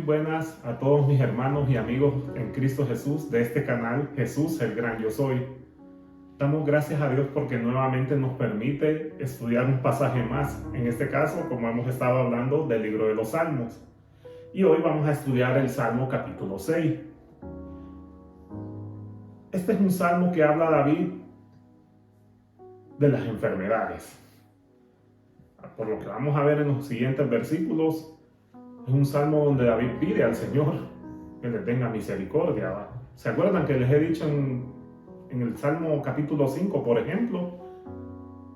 buenas a todos mis hermanos y amigos en Cristo Jesús de este canal Jesús el Gran Yo Soy. Damos gracias a Dios porque nuevamente nos permite estudiar un pasaje más, en este caso como hemos estado hablando del libro de los Salmos. Y hoy vamos a estudiar el Salmo capítulo 6. Este es un salmo que habla David de las enfermedades. Por lo que vamos a ver en los siguientes versículos, es un salmo donde David pide al Señor que le tenga misericordia, ¿va? ¿Se acuerdan que les he dicho en el Salmo capítulo 5, por ejemplo,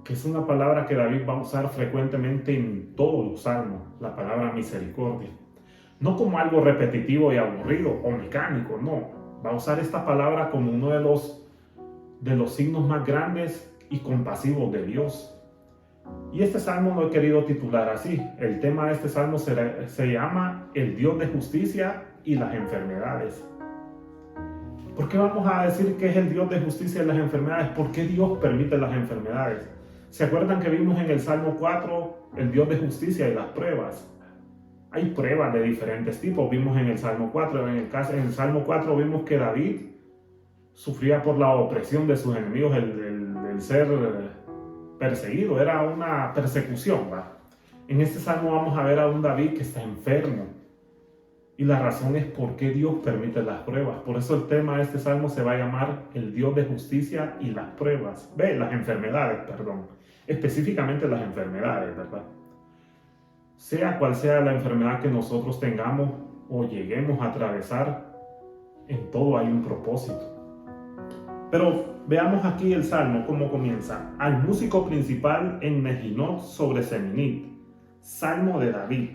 que es una palabra que David va a usar frecuentemente en todos los salmos, la palabra misericordia? No como algo repetitivo y aburrido o mecánico, no. Va a usar esta palabra como uno de los signos más grandes y compasivos de Dios. Y este salmo lo he querido titular así. El tema de este salmo se llama El Dios de justicia y las enfermedades. ¿Por qué vamos a decir que es el Dios de justicia y las enfermedades? ¿Por qué Dios permite las enfermedades? ¿Se acuerdan que vimos en el Salmo 4 el Dios de justicia y las pruebas? Hay pruebas de diferentes tipos. Vimos en el Salmo 4. En el Salmo 4 vimos que David sufría por la opresión de sus enemigos, el ser perseguido, era una persecución, ¿va? En este salmo vamos a ver a un David que está enfermo y la razón es por qué Dios permite las pruebas. Por eso el tema de este salmo se va a llamar el Dios de justicia y las pruebas, las enfermedades, específicamente las enfermedades, ¿verdad? Sea cual sea la enfermedad que nosotros tengamos o lleguemos a atravesar, en todo hay un propósito. Pero veamos aquí el salmo, cómo comienza. Al músico principal en Nehinot sobre Seminit, salmo de David.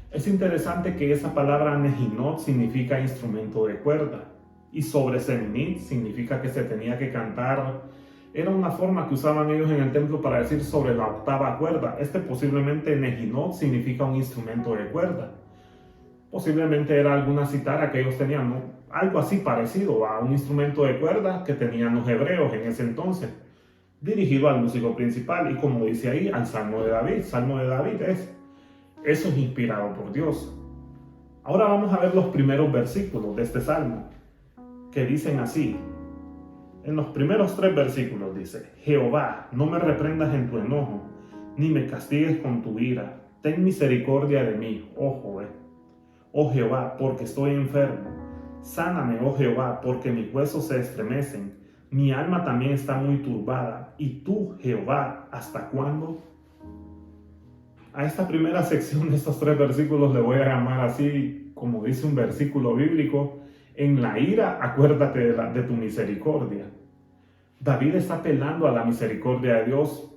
Es interesante que esa palabra Nehinot significa instrumento de cuerda y sobre Seminit significa que se tenía que cantar. Era una forma que usaban ellos en el templo para decir sobre la octava cuerda. Posiblemente Nehinot significa un instrumento de cuerda. Posiblemente era alguna citara que ellos tenían, ¿no? Algo así parecido a un instrumento de cuerda que tenían los hebreos en ese entonces, dirigido al músico principal y como dice ahí, al Salmo de David. Salmo de David eso es inspirado por Dios. Ahora vamos a ver los primeros versículos de este Salmo, que dicen así. En los primeros 3 versículos dice: Jehová, no me reprendas en tu enojo, ni me castigues con tu ira. Ten misericordia de mí, oh Jehová, porque estoy enfermo. Sáname, oh Jehová, porque mis huesos se estremecen. Mi alma también está muy turbada. ¿Y tú, Jehová, hasta cuándo? A esta primera sección de estos 3 versículos le voy a llamar así, como dice un versículo bíblico: en la ira, acuérdate de tu misericordia. David está apelando a la misericordia de Dios.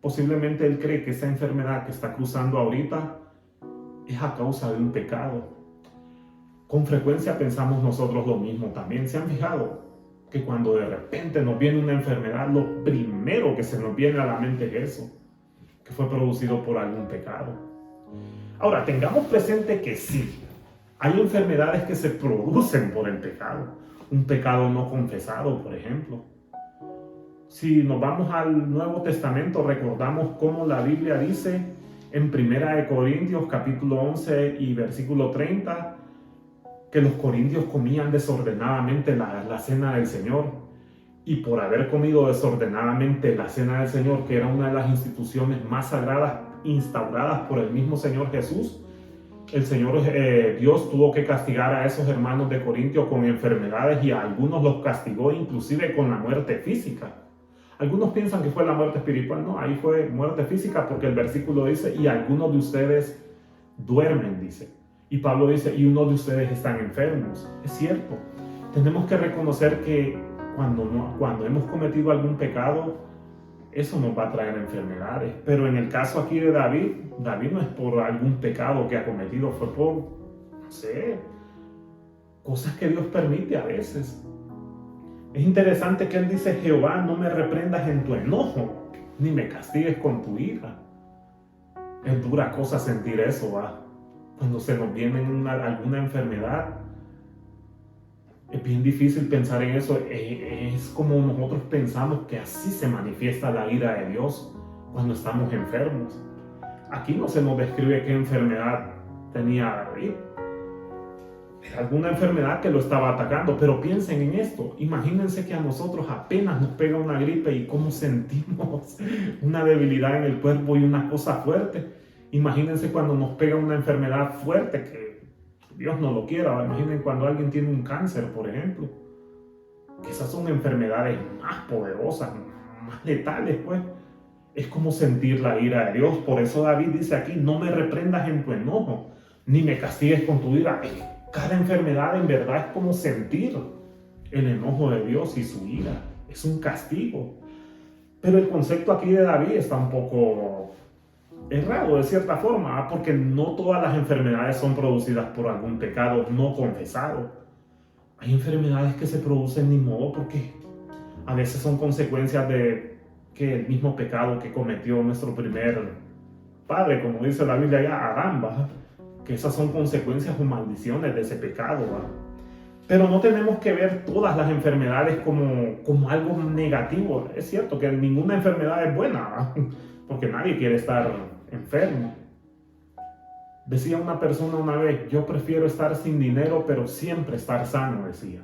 Posiblemente él cree que esa enfermedad que está cruzando ahorita es a causa de un pecado. Con frecuencia pensamos nosotros lo mismo también. ¿Se han fijado que cuando de repente nos viene una enfermedad, lo primero que se nos viene a la mente es eso, que fue producido por algún pecado? Ahora, tengamos presente que sí, hay enfermedades que se producen por el pecado. Un pecado no confesado, por ejemplo. Si nos vamos al Nuevo Testamento, recordamos cómo la Biblia dice en 1 Corintios capítulo 11 y versículo 30, que los corintios comían desordenadamente la cena del Señor, y por haber comido desordenadamente la cena del Señor, que era una de las instituciones más sagradas instauradas por el mismo Señor Jesús, Dios tuvo que castigar a esos hermanos de Corintio con enfermedades y a algunos los castigó inclusive con la muerte física. Algunos piensan que fue la muerte espiritual, no, ahí fue muerte física porque el versículo dice: y algunos de ustedes duermen, dice. Y Pablo dice: y unos de ustedes están enfermos. Es cierto, tenemos que reconocer que cuando hemos cometido algún pecado, eso nos va a traer enfermedades. Pero en el caso aquí de David no es por algún pecado que ha cometido, fue por, no sé, cosas que Dios permite a veces. Es interesante que él dice: Jehová, no me reprendas en tu enojo, ni me castigues con tu ira. Es dura cosa sentir eso, ¿va? Cuando se nos viene alguna enfermedad, es bien difícil pensar en eso. Es como nosotros pensamos que así se manifiesta la ira de Dios cuando estamos enfermos. Aquí no se nos describe qué enfermedad tenía David, alguna enfermedad que lo estaba atacando. Pero piensen en esto, imagínense que a nosotros apenas nos pega una gripe y cómo sentimos una debilidad en el cuerpo y una cosa fuerte. Imagínense cuando nos pega una enfermedad fuerte que Dios no lo quiera. Imaginen cuando alguien tiene un cáncer, por ejemplo, que esas son enfermedades más poderosas, más letales, pues. Es como sentir la ira de Dios. Por eso David dice aquí, no me reprendas en tu enojo, ni me castigues con tu ira. Cada enfermedad en verdad es como sentir el enojo de Dios y su ira. Es un castigo. Pero el concepto aquí de David está un poco errado de cierta forma, porque no todas las enfermedades son producidas por algún pecado no confesado. Hay enfermedades que se producen ni modo porque a veces son consecuencias de que el mismo pecado que cometió nuestro primer padre, como dice la Biblia ya, Adán, ¿va? Que esas son consecuencias o maldiciones de ese pecado, ¿va? Pero no tenemos que ver todas las enfermedades como algo negativo. Es cierto que ninguna enfermedad es buena, ¿va? Porque nadie quiere estar enfermo. Decía una persona una vez, yo prefiero estar sin dinero, pero siempre estar sano, decía.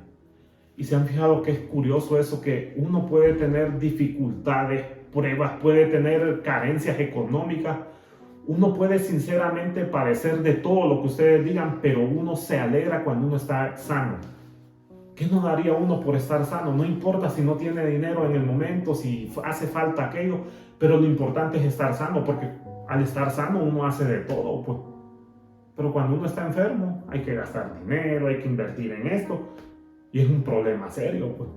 Y se han fijado que es curioso eso, que uno puede tener dificultades, pruebas, puede tener carencias económicas, uno puede sinceramente padecer de todo lo que ustedes digan, pero uno se alegra cuando uno está sano. ¿Qué no daría uno por estar sano? No importa si no tiene dinero en el momento, si hace falta aquello, pero lo importante es estar sano, porque al estar sano uno hace de todo, pues. Pero cuando uno está enfermo, hay que gastar dinero, hay que invertir en esto, y es un problema serio, pues.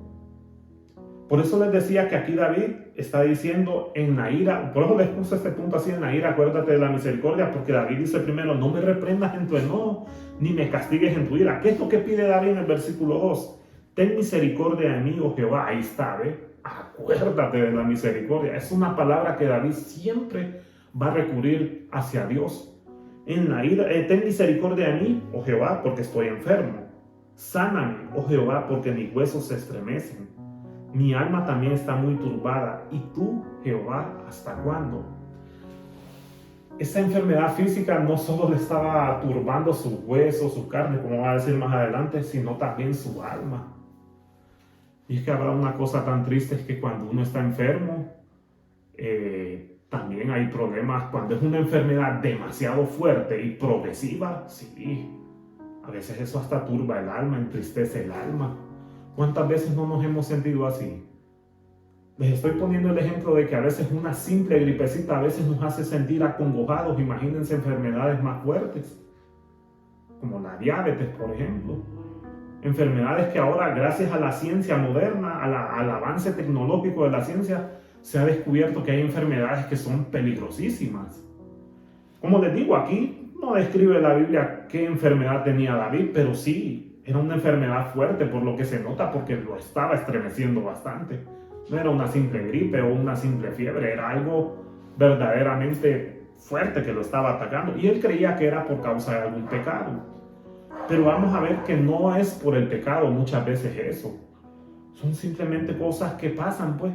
Por eso les decía que aquí David está diciendo en la ira, por eso les puse este punto así, en la ira, acuérdate de la misericordia, porque David dice primero, no me reprendas en tu enojo, ni me castigues en tu ira. ¿Qué es lo que pide David en el versículo 2? Ten misericordia de mí, oh Jehová. Ahí está, ¿ve? Acuérdate de la misericordia. Es una palabra que David siempre va a recurrir hacia Dios. En la ira, ten misericordia de mí, oh Jehová, porque estoy enfermo. Sáname, oh Jehová, porque mis huesos se estremecen. Mi alma también está muy turbada. ¿Y tú, Jehová, hasta cuándo? Esa enfermedad física no solo le estaba turbando sus huesos, su carne, como va a decir más adelante, sino también su alma. Y es que habrá una cosa tan triste, es que cuando uno está enfermo, también hay problemas. Cuando es una enfermedad demasiado fuerte y progresiva, sí, a veces eso hasta turba el alma, entristece el alma. ¿Cuántas veces no nos hemos sentido así? Les estoy poniendo el ejemplo de que a veces una simple gripecita a veces nos hace sentir acongojados. Imagínense enfermedades más fuertes, como la diabetes, por ejemplo. Enfermedades que ahora, gracias a la ciencia moderna, al avance tecnológico de la ciencia, se ha descubierto que hay enfermedades que son peligrosísimas. Como les digo, aquí no describe la Biblia qué enfermedad tenía David, pero sí, era una enfermedad fuerte por lo que se nota, porque lo estaba estremeciendo bastante. No era una simple gripe o una simple fiebre, era algo verdaderamente fuerte que lo estaba atacando. Y él creía que era por causa de algún pecado. Pero vamos a ver que no es por el pecado muchas veces eso. Son simplemente cosas que pasan, pues.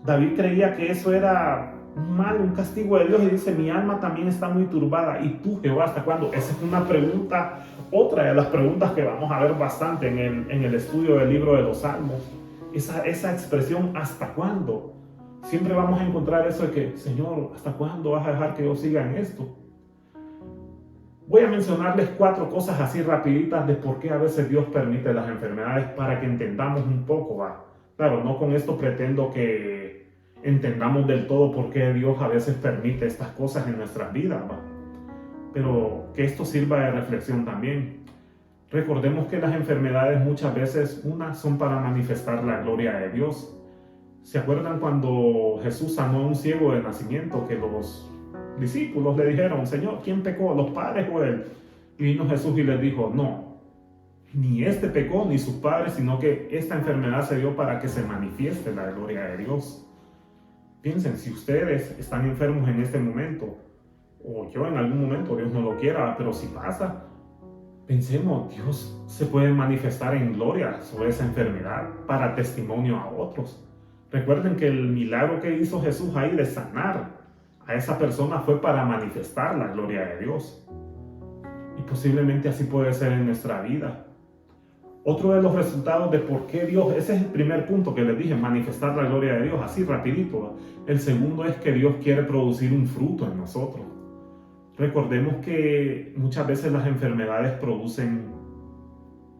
David creía que eso era un mal, un castigo de Dios, y dice, mi alma también está muy turbada. ¿Y tú, Jehová, hasta cuándo? Esa es una pregunta, otra de las preguntas que vamos a ver bastante en el estudio del libro de los Salmos. Esa expresión, ¿hasta cuándo? Siempre vamos a encontrar eso de que, Señor, ¿hasta cuándo vas a dejar que yo siga en esto? Voy a mencionarles 4 cosas así rapiditas de por qué a veces Dios permite las enfermedades para que entendamos un poco, ¿va? Claro, no con esto pretendo que entendamos del todo por qué Dios a veces permite estas cosas en nuestras vidas, ¿va? Pero que esto sirva de reflexión también. Recordemos que las enfermedades muchas veces, unas son para manifestar la gloria de Dios. ¿Se acuerdan cuando Jesús sanó a un ciego de nacimiento, que los discípulos le dijeron, Señor, ¿quién pecó, los padres o él? Y vino Jesús y les dijo, no, ni este pecó ni sus padres, sino que esta enfermedad se dio para que se manifieste la gloria de Dios. Piensen, si ustedes están enfermos en este momento, o yo en algún momento, Dios no lo quiera, pero si pasa, pensemos, Dios se puede manifestar en gloria sobre esa enfermedad para testimonio a otros. Recuerden que el milagro que hizo Jesús ahí de sanar a esa persona fue para manifestar la gloria de Dios. Y posiblemente así puede ser en nuestra vida. Otro de los resultados de por qué Dios, ese es el primer punto que les dije, manifestar la gloria de Dios, así rapidito. El segundo es que Dios quiere producir un fruto en nosotros. Recordemos que muchas veces las enfermedades producen,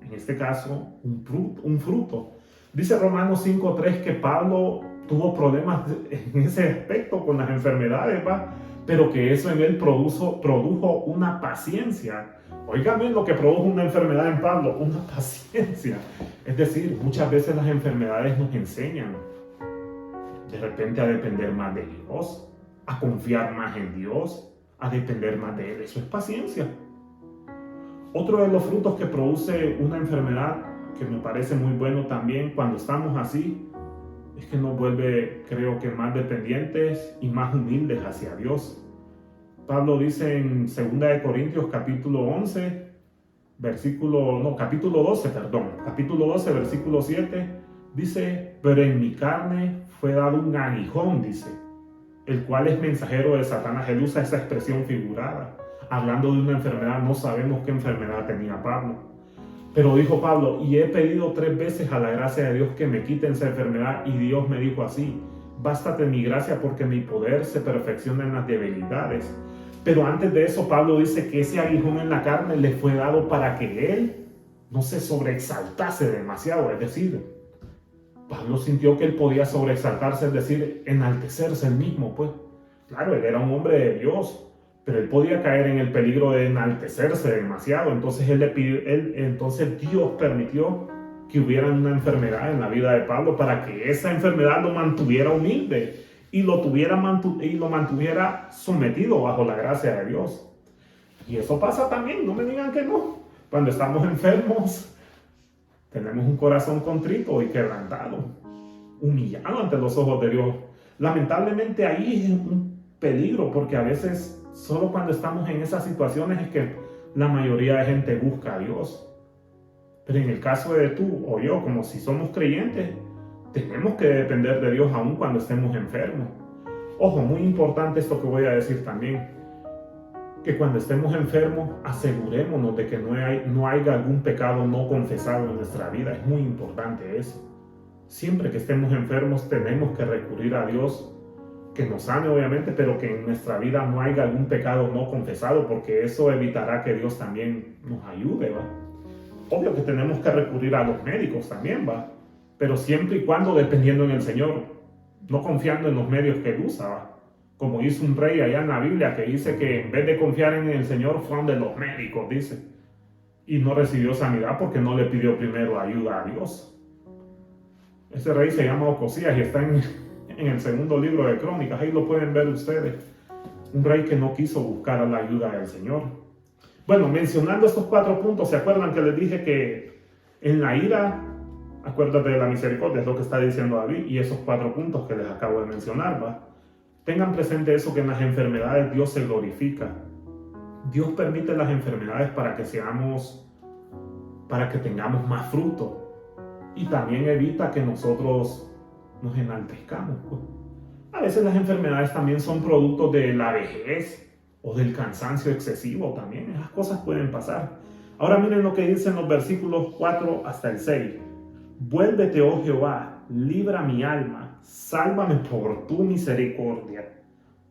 en este caso, un fruto. Dice Romanos 5:3 que Pablo tuvo problemas en ese aspecto con las enfermedades, pero que eso en él produjo una paciencia. Oigan bien lo que produjo una enfermedad en Pablo, una paciencia. Es decir, muchas veces las enfermedades nos enseñan de repente a depender más de Dios, a confiar más en Dios, a depender más de Él. Eso es paciencia. Otro de los frutos que produce una enfermedad, que me parece muy bueno también cuando estamos así, es que nos vuelve, creo que, más dependientes y más humildes hacia Dios. Pablo dice en 2 Corintios capítulo 12, capítulo 12, versículo 7, dice, pero en mi carne fue dado un aguijón, dice, el cual es mensajero de Satanás. Él usa esa expresión figurada, hablando de una enfermedad. No sabemos qué enfermedad tenía Pablo, pero dijo Pablo, y he pedido 3 veces a la gracia de Dios que me quiten esa enfermedad, y Dios me dijo así, bástate mi gracia porque mi poder se perfecciona en las debilidades. Pero antes de eso, Pablo dice que ese aguijón en la carne le fue dado para que él no se sobreexaltase demasiado. Es decir, Pablo sintió que él podía sobreexaltarse, es decir, enaltecerse él mismo, pues. Claro, él era un hombre de Dios, pero él podía caer en el peligro de enaltecerse demasiado. Entonces entonces Dios permitió que hubiera una enfermedad en la vida de Pablo para que esa enfermedad lo mantuviera humilde y lo mantuviera sometido bajo la gracia de Dios. Y eso pasa también, no me digan que no. Cuando estamos enfermos, tenemos un corazón contrito y quebrantado, humillado ante los ojos de Dios. Lamentablemente ahí es un peligro, porque a veces solo cuando estamos en esas situaciones es que la mayoría de gente busca a Dios. Pero en el caso de tú o yo, como si somos creyentes, tenemos que depender de Dios aún cuando estemos enfermos. Ojo, muy importante esto que voy a decir también, que cuando estemos enfermos asegurémonos de que no haya algún pecado no confesado en nuestra vida. Es muy importante eso. Siempre que estemos enfermos tenemos que recurrir a Dios, que nos sane obviamente, pero que en nuestra vida no haya algún pecado no confesado, porque eso evitará que Dios también nos ayude, ¿va? Obvio que tenemos que recurrir a los médicos también, ¿va? Pero siempre y cuando dependiendo en el Señor, no confiando en los medios que Él usa, ¿va? Como hizo un rey allá en la Biblia, que dice que en vez de confiar en el Señor fue donde los médicos, dice, y no recibió sanidad porque no le pidió primero ayuda a Dios. Ese rey se llama Ocosías y está en el segundo libro de Crónicas, ahí lo pueden ver ustedes. Un rey que no quiso buscar la ayuda del Señor. Bueno, mencionando estos 4 puntos, ¿se acuerdan que les dije que en la ira, acuérdate de la misericordia, es lo que está diciendo David, y esos 4 puntos que les acabo de mencionar, ¿va? Tengan presente eso, que en las enfermedades Dios se glorifica. Dios permite las enfermedades para que tengamos más fruto, y también evita que nosotros nos enaltezcamos, pues. A veces las enfermedades también son productos de la vejez o del cansancio excesivo también. Esas cosas pueden pasar. Ahora miren lo que dicen los versículos 4 hasta el 6. Vuélvete, oh Jehová, libra mi alma, sálvame por tu misericordia,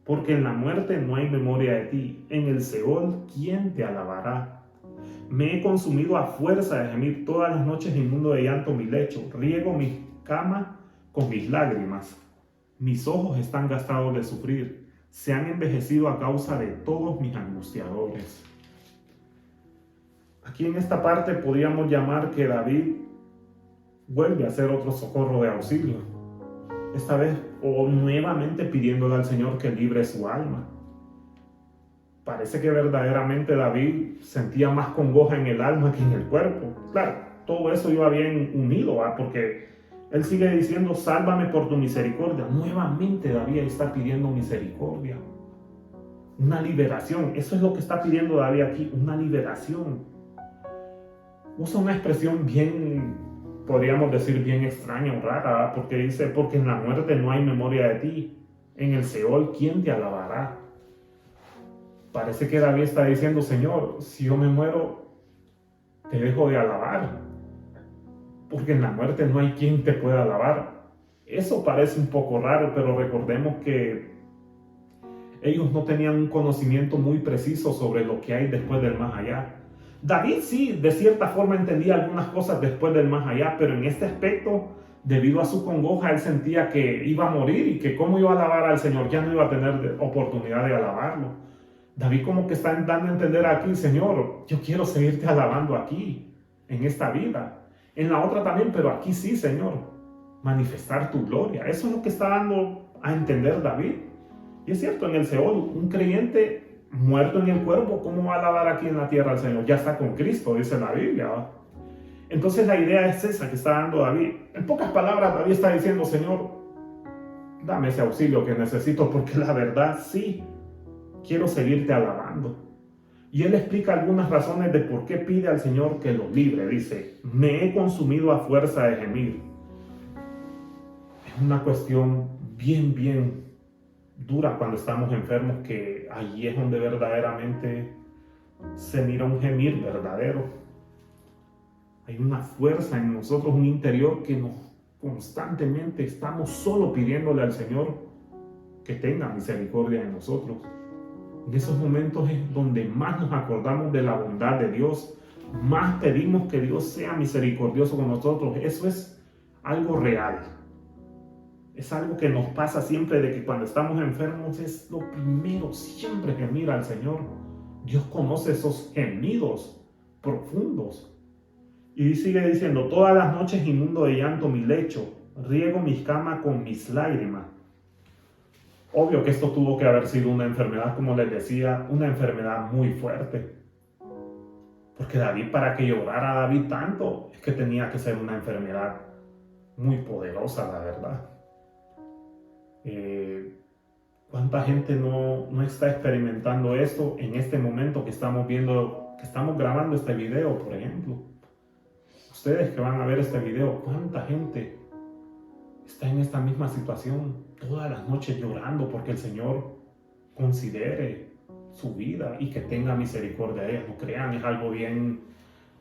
porque en la muerte no hay memoria de ti. En el Seol, ¿quién te alabará? Me he consumido a fuerza de gemir, todas las noches inmundo de llanto mi lecho. Riego mi cama con mis lágrimas. Mis ojos están gastados de sufrir. Se han envejecido a causa de todos mis angustiadores. Aquí en esta parte podríamos llamar que David vuelve a hacer otro socorro de auxilio. Esta vez nuevamente pidiéndole al Señor que libre su alma. Parece que verdaderamente David sentía más congoja en el alma que en el cuerpo. Claro, todo eso iba bien unido, ¿va? Porque él sigue diciendo, sálvame por tu misericordia. Nuevamente David está pidiendo misericordia. Una liberación. Eso es lo que está pidiendo David aquí, una liberación. Usa una expresión bien, podríamos decir, bien extraña o rara, ¿va? Porque dice, porque en la muerte no hay memoria de ti. En el Seol, ¿quién te alabará? parece que David está diciendo, Señor, si yo me muero, te dejo de alabar, porque en la muerte no hay quien te pueda alabar. Eso parece un poco raro, pero recordemos que ellos no tenían un conocimiento muy preciso sobre lo que hay después del más allá. David sí, de cierta forma entendía algunas cosas después del más allá, pero en este aspecto, debido a su congoja, él sentía que iba a morir y que cómo iba a alabar al Señor, ya no iba a tener oportunidad de alabarlo. David como que está dando a entender aquí, Señor, yo quiero seguirte alabando aquí, en esta vida, en la otra también, pero aquí sí, Señor, manifestar tu gloria. Eso es lo que está dando a entender David. Y es cierto, en el Seol, un creyente muerto en el cuerpo, ¿cómo va a alabar aquí en la tierra al Señor? Ya está con Cristo, dice la Biblia, ¿va? Entonces la idea es esa que está dando David. En pocas palabras, David está diciendo, Señor, dame ese auxilio que necesito, porque la verdad sí, quiero seguirte alabando. Y él explica algunas razones de por qué pide al Señor que lo libre. Dice, me he consumido a fuerza de gemir. Es una cuestión bien dura cuando estamos enfermos, que allí es donde verdaderamente se mira un gemir verdadero. Hay una fuerza en nosotros, un interior que nos constantemente estamos solo pidiéndole al Señor que tenga misericordia de nosotros. En esos momentos es donde más nos acordamos de la bondad de Dios, más pedimos que Dios sea misericordioso con nosotros. Eso es algo real. Es algo que nos pasa siempre, de que cuando estamos enfermos es lo primero siempre que mira al Señor. Dios conoce esos gemidos profundos. Y sigue diciendo, todas las noches inundo de llanto mi lecho, riego mis camas con mis lágrimas. Obvio que esto tuvo que haber sido una enfermedad, como les decía, una enfermedad muy fuerte. Porque David, para que llorara David tanto, es que tenía que ser una enfermedad muy poderosa, la verdad. ¿Cuánta gente no está experimentando esto en este momento que estamos viendo, que estamos grabando este video, por ejemplo? Ustedes que van a ver este video, ¿cuánta gente está en esta misma situación todas las noches llorando porque el Señor considere su vida y que tenga misericordia de ellas? No crean, es algo bien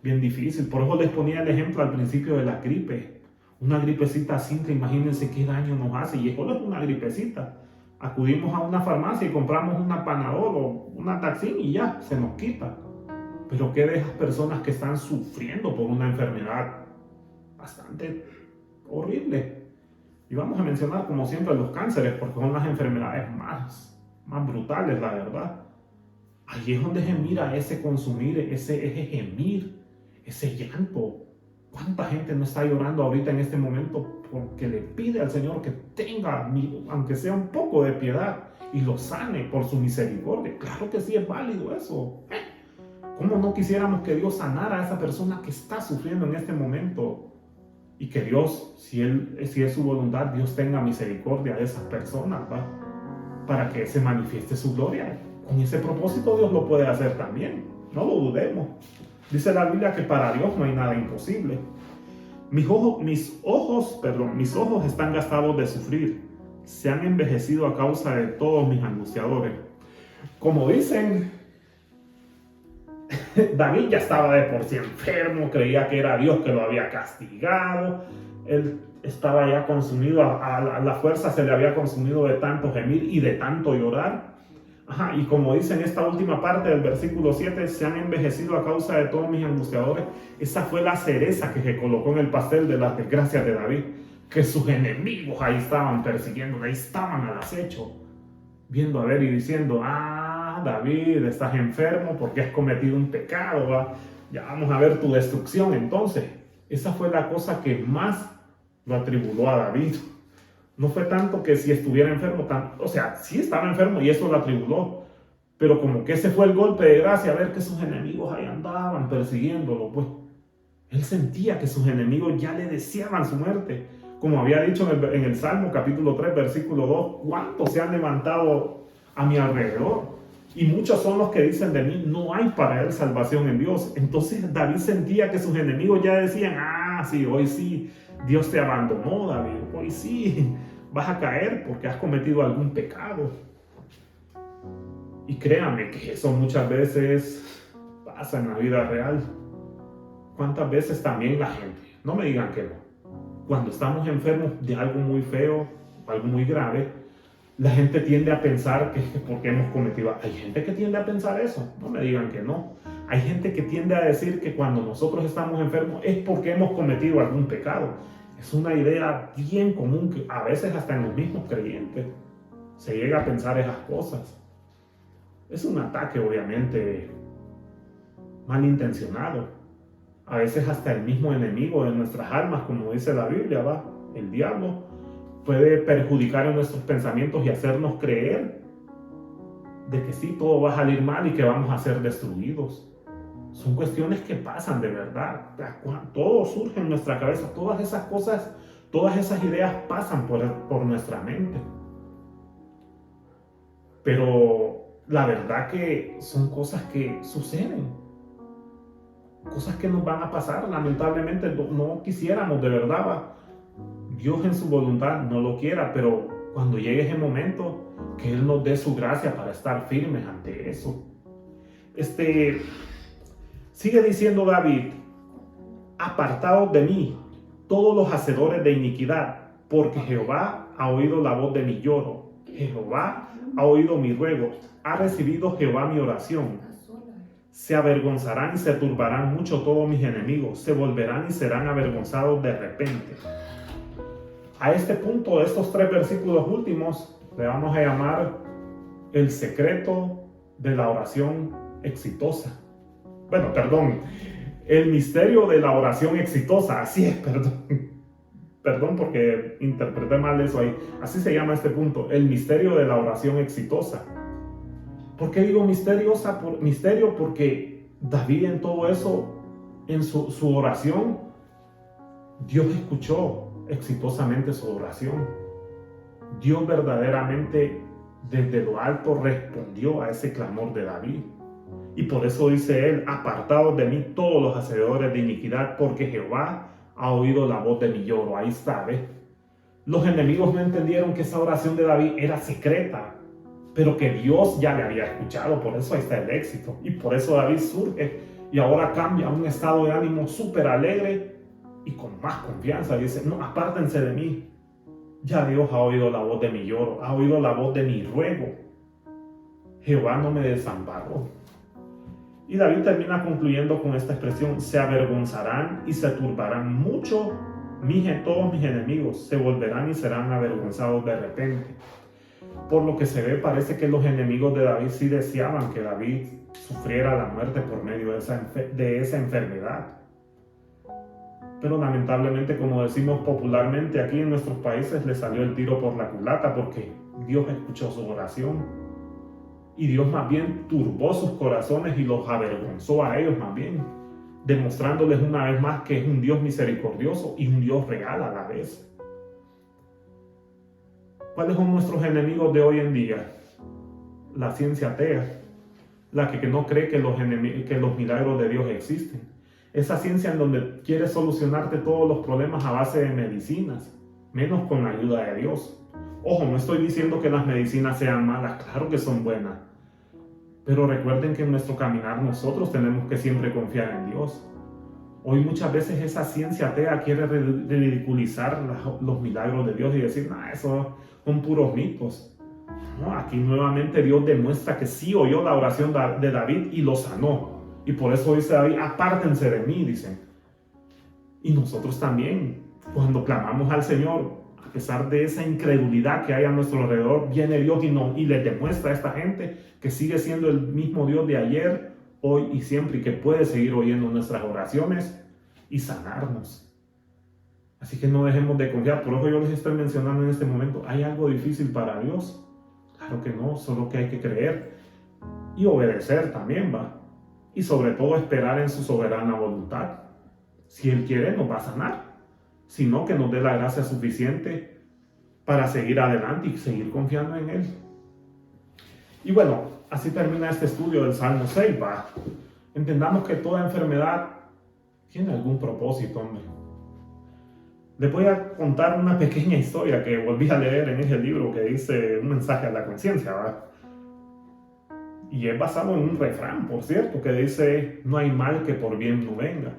difícil. Por eso les ponía el ejemplo al principio de la gripe. Una gripecita simple, imagínense qué daño nos hace. Y eso no es una gripecita. Acudimos a una farmacia y compramos una Panadol o una Taxin y ya, se nos quita. Pero ¿qué de esas personas que están sufriendo por una enfermedad bastante horrible? Y vamos a mencionar, como siempre, los cánceres, porque son las enfermedades más brutales, la verdad. Allí es donde se mira ese consumir, ese gemir, ese llanto. ¿Cuánta gente no está llorando ahorita en este momento porque le pide al Señor que tenga, aunque sea un poco de piedad, y lo sane por su misericordia? Claro que sí, es válido eso. ¿Cómo no quisiéramos que Dios sanara a esa persona que está sufriendo en este momento? Y que Dios, si es su voluntad, Dios tenga misericordia de esas personas, ¿va? Para que se manifieste su gloria. Con ese propósito Dios lo puede hacer también, no lo dudemos. Dice la Biblia que para Dios no hay nada imposible. Mis ojos están gastados de sufrir, se han envejecido a causa de todos mis angustiadores. Como dicen, David ya estaba de por sí enfermo, creía que era Dios que lo había castigado. Él estaba ya consumido, a la fuerza se le había consumido de tanto gemir y de tanto llorar. Y como dice en esta última parte del versículo 7, se han envejecido a causa de todos mis angustiadores. Esa fue la cereza que se colocó en el pastel de las desgracias de David, que sus enemigos ahí estaban persiguiendo, ahí estaban al acecho, viendo a ver y diciendo, David, estás enfermo porque has cometido un pecado, ¿va? Ya vamos a ver tu destrucción. Entonces, esa fue la cosa que más lo atribuló a David. No fue tanto que si estuviera enfermo, o sea, sí estaba enfermo y eso lo atribuló, pero como que ese fue el golpe de gracia, a ver que sus enemigos ahí andaban persiguiéndolo, pues. Él sentía que sus enemigos ya le deseaban su muerte. Como había dicho en el Salmo capítulo 3, versículo 2, ¿cuántos se han levantado a mi alrededor? Y muchos son los que dicen de mí, no hay para él salvación en Dios. Entonces David sentía que sus enemigos ya decían, sí, hoy sí, Dios te abandonó, David. Hoy sí, vas a caer porque has cometido algún pecado. Y créanme que eso muchas veces pasa en la vida real. ¿Cuántas veces también la gente, no me digan que no, cuando estamos enfermos de algo muy feo, algo muy grave, la gente tiende a pensar que es porque hemos cometido? Hay gente que tiende a pensar eso, no me digan que no. Hay gente que tiende a decir que cuando nosotros estamos enfermos es porque hemos cometido algún pecado. Es una idea bien común que a veces hasta en los mismos creyentes se llega a pensar esas cosas. Es un ataque obviamente malintencionado. A veces hasta el mismo enemigo de nuestras almas, como dice la Biblia, el diablo, puede perjudicar en nuestros pensamientos y hacernos creer de que sí, todo va a salir mal y que vamos a ser destruidos. Son cuestiones que pasan de verdad. Todo surge en nuestra cabeza. Todas esas cosas, todas esas ideas pasan por nuestra mente. Pero la verdad que son cosas que suceden. Cosas que nos van a pasar. Lamentablemente no quisiéramos de verdad. Dios en su voluntad no lo quiera, pero cuando llegue ese momento, que Él nos dé su gracia para estar firmes ante eso. Sigue diciendo David: apartaos de mí, todos los hacedores de iniquidad, porque Jehová ha oído la voz de mi lloro. Jehová ha oído mi ruego, ha recibido Jehová mi oración. Se avergonzarán y se turbarán mucho todos mis enemigos, se volverán y serán avergonzados de repente. A este punto, estos 3 versículos últimos, le vamos a llamar el secreto de la oración exitosa. Bueno, perdón, el misterio de la oración exitosa, así es, perdón porque interpreté mal eso ahí. Así se llama este punto, el misterio de la oración exitosa. ¿Por qué digo misteriosa? Misterio porque David en todo eso, en su oración, Dios escuchó exitosamente su oración. Dios verdaderamente desde lo alto respondió a ese clamor de David. Y por eso dice él: apartados de mí todos los hacedores de iniquidad, porque Jehová ha oído la voz de mi lloro. Ahí está, ¿ves? Los enemigos no entendieron que esa oración de David era secreta, pero que Dios ya le había escuchado. Por eso ahí está el éxito. Y por eso David surge y ahora cambia a un estado de ánimo súper alegre y con más confianza. Dice: no, apártense de mí. Ya Dios ha oído la voz de mi lloro, ha oído la voz de mi ruego. Jehová no me desamparó. Y David termina concluyendo con esta expresión: se avergonzarán y se turbarán mucho todos mis enemigos, se volverán y serán avergonzados de repente. Por lo que se ve, parece que los enemigos de David sí deseaban que David sufriera la muerte por medio de esa enfermedad. Pero lamentablemente, como decimos popularmente aquí en nuestros países, le salió el tiro por la culata, porque Dios escuchó su oración. Y Dios más bien turbó sus corazones y los avergonzó a ellos más bien, demostrándoles una vez más que es un Dios misericordioso y un Dios real a la vez. ¿Cuáles son nuestros enemigos de hoy en día? La ciencia atea, la que no cree que los milagros de Dios existen. Esa ciencia en donde quiere solucionarte todos los problemas a base de medicinas, menos con la ayuda de Dios. Ojo, no estoy diciendo que las medicinas sean malas, claro que son buenas. Pero recuerden que en nuestro caminar nosotros tenemos que siempre confiar en Dios. Hoy muchas veces esa ciencia atea quiere ridiculizar los milagros de Dios y decir: eso son puros mitos. No, aquí nuevamente Dios demuestra que sí oyó la oración de David y lo sanó. Y por eso dice David: apártense de mí, dicen. Y nosotros también, cuando clamamos al Señor, a pesar de esa incredulidad que hay a nuestro alrededor, viene Dios y les demuestra a esta gente que sigue siendo el mismo Dios de ayer, hoy y siempre, y que puede seguir oyendo nuestras oraciones y sanarnos. Así que no dejemos de confiar. Por eso yo les estoy mencionando en este momento: ¿hay algo difícil para Dios? Claro que no, solo que hay que creer y obedecer también, y sobre todo esperar en su soberana voluntad. Si Él quiere, nos va a sanar, sino que nos dé la gracia suficiente para seguir adelante y seguir confiando en Él. Y bueno, así termina este estudio del Salmo 6. Entendamos que toda enfermedad tiene algún propósito, hombre. Les voy a contar una pequeña historia que volví a leer en ese libro que dice Un mensaje a la conciencia. Y es basado en un refrán, por cierto, que dice, no hay mal que por bien no venga.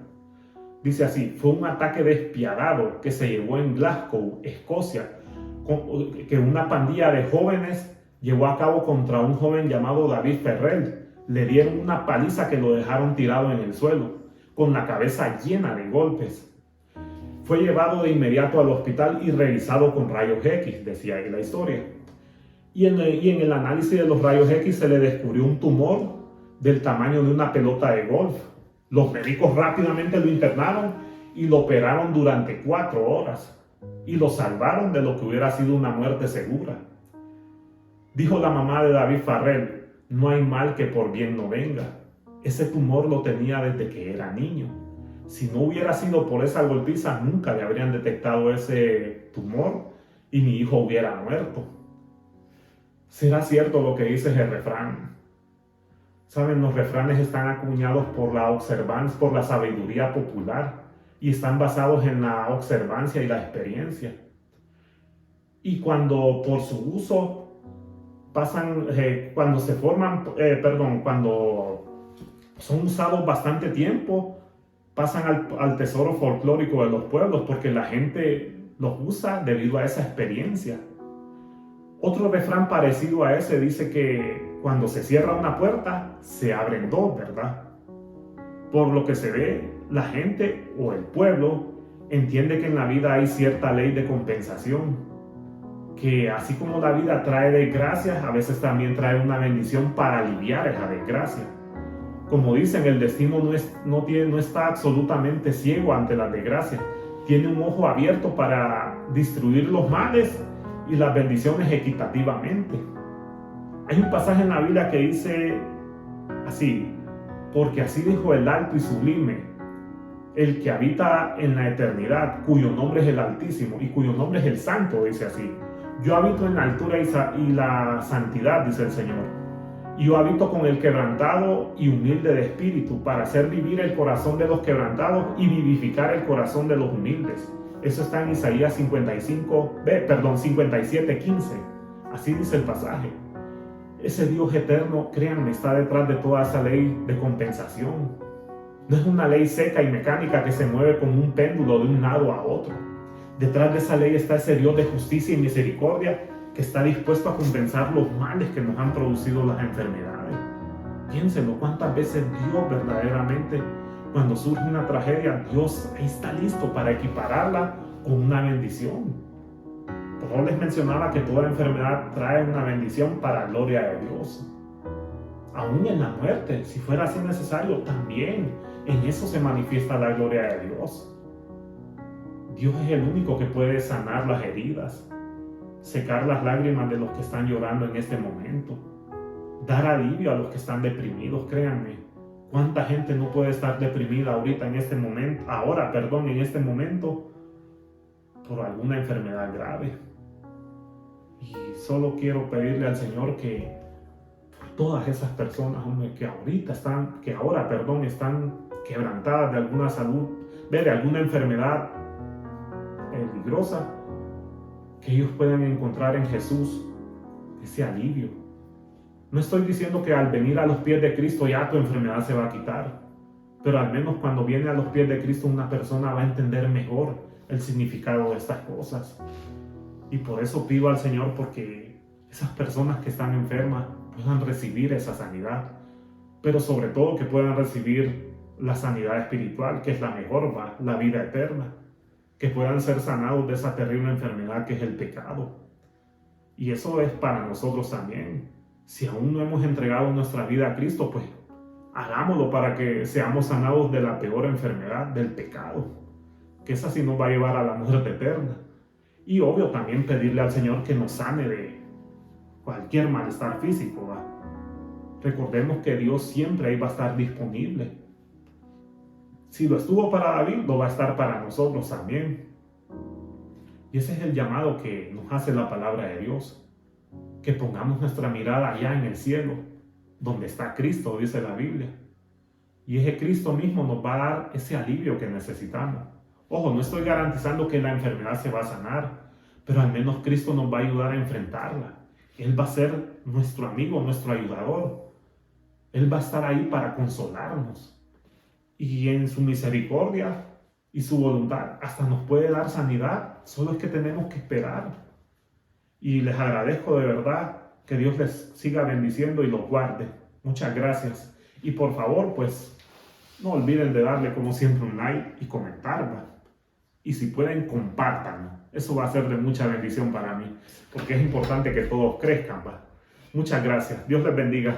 Dice así, fue un ataque despiadado que se llevó en Glasgow, Escocia, que una pandilla de jóvenes llevó a cabo contra un joven llamado David Ferrell. Le dieron una paliza que lo dejaron tirado en el suelo, con la cabeza llena de golpes. Fue llevado de inmediato al hospital y revisado con rayos X, decía ahí la historia. Y en el análisis de los rayos X se le descubrió un tumor del tamaño de una pelota de golf. Los médicos rápidamente lo internaron y lo operaron durante 4 horas y lo salvaron de lo que hubiera sido una muerte segura. Dijo la mamá de David Farrell, no hay mal que por bien no venga. Ese tumor lo tenía desde que era niño. Si no hubiera sido por esa golpiza, nunca le habrían detectado ese tumor y mi hijo hubiera muerto. ¿Será cierto lo que dice el refrán? Saben, los refranes están acuñados por la observancia, por la sabiduría popular y están basados en la observancia y la experiencia. Y cuando por su uso pasan, cuando son usados bastante tiempo, pasan al tesoro folclórico de los pueblos porque la gente los usa debido a esa experiencia. Otro refrán parecido a ese dice que cuando se cierra una puerta, se abren 2, ¿verdad? Por lo que se ve, la gente o el pueblo entiende que en la vida hay cierta ley de compensación, que así como la vida trae desgracias, a veces también trae una bendición para aliviar esa desgracia. Como dicen, el destino no está absolutamente ciego ante las desgracias, tiene un ojo abierto para distribuir los males y las bendiciones equitativamente. Hay un pasaje en la Biblia que dice así, porque así dijo el alto y sublime, el que habita en la eternidad, cuyo nombre es el Altísimo y cuyo nombre es el Santo, dice así, yo habito en la altura y la santidad, dice el Señor, y yo habito con el quebrantado y humilde de espíritu, para hacer vivir el corazón de los quebrantados y vivificar el corazón de los humildes. Eso está en Isaías 57:15. Así dice el pasaje. Ese Dios eterno, créanme, está detrás de toda esa ley de compensación. No es una ley seca y mecánica que se mueve como un péndulo de un lado a otro. Detrás de esa ley está ese Dios de justicia y misericordia que está dispuesto a compensar los males que nos han producido las enfermedades. Piénsenlo, cuántas veces Dios verdaderamente, cuando surge una tragedia, Dios ahí está listo para equipararla con una bendición. Por les mencionaba que toda enfermedad trae una bendición para gloria de Dios. Aún en la muerte, si fuera así necesario, también en eso se manifiesta la gloria de Dios. Dios es el único que puede sanar las heridas, secar las lágrimas de los que están llorando en este momento, dar alivio a los que están deprimidos. Créanme, cuánta gente no puede estar deprimida ahorita en este momento, en este momento, por alguna enfermedad grave. Y solo quiero pedirle al Señor que por todas esas personas, que ahora están quebrantadas de alguna de alguna enfermedad peligrosa, que ellos puedan encontrar en Jesús ese alivio. No estoy diciendo que al venir a los pies de Cristo ya tu enfermedad se va a quitar, pero al menos cuando viene a los pies de Cristo una persona va a entender mejor el significado de estas cosas. Y por eso pido al Señor porque esas personas que están enfermas puedan recibir esa sanidad, pero sobre todo que puedan recibir la sanidad espiritual, que es la mejor, la vida eterna, que puedan ser sanados de esa terrible enfermedad que es el pecado. Y eso es para nosotros también. Si aún no hemos entregado nuestra vida a Cristo, pues hagámoslo para que seamos sanados de la peor enfermedad, del pecado, que esa sí nos va a llevar a la muerte eterna. Y obvio también pedirle al Señor que nos sane de cualquier malestar físico, ¿va? Recordemos que Dios siempre ahí va a estar disponible. Si lo estuvo para David, lo va a estar para nosotros también. Y ese es el llamado que nos hace la palabra de Dios. Que pongamos nuestra mirada allá en el cielo, donde está Cristo, dice la Biblia. Y ese Cristo mismo nos va a dar ese alivio que necesitamos. Ojo, no estoy garantizando que la enfermedad se va a sanar, pero al menos Cristo nos va a ayudar a enfrentarla. Él va a ser nuestro amigo, nuestro ayudador. Él va a estar ahí para consolarnos. Y en su misericordia y su voluntad hasta nos puede dar sanidad. Solo es que tenemos que esperar. Y les agradezco de verdad, que Dios les siga bendiciendo y los guarde. Muchas gracias. Y por favor, pues, no olviden de darle como siempre un like y comentar. Y si pueden, compártanlo. Eso va a ser de mucha bendición para mí, porque es importante que todos crezcan. Muchas gracias. Dios les bendiga.